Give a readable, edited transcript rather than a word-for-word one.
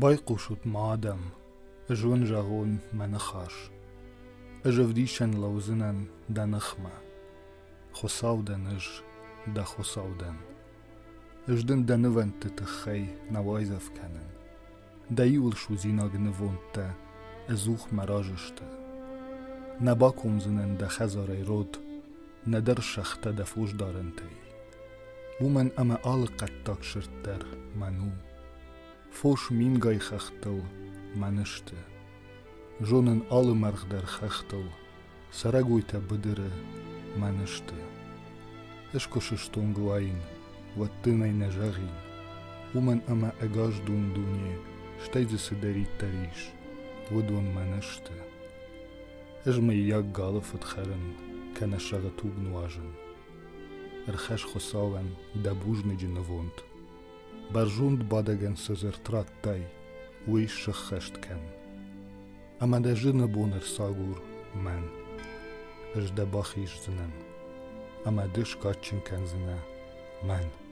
Bajqusut madem, ژون جاغون منخاش. اجفدیشن لوزنن دنخمه. خساودن دا خساودن. اجدن دنوانت تخی نوایزف کنن. دایول شوزینا گنوونت ازوخ مراجشت. نباکم زنن دا خزاره رود. ندر شخت دفوش دارنتی. ومن اما آلقت تاکشرت در منو. فوش مین گای خختل منشته. جونن آل مرغ در خختل سرگویت بدره منشته. اشکششتون گواین و تنای نجاغین. ومن اما اگاش دون دونیه شتایز سدری تریش و دون منشته. اجمی یک گالفت خرن کنه شغتوب نواجن. ارخش خساون دبوج نجی نووند. برجوند بادگن سزرترات تای ویش شخشت کن. اما ده جن بونر ساگور من. اجده باخیش زنن. اما دش کاتچن کن زنه من.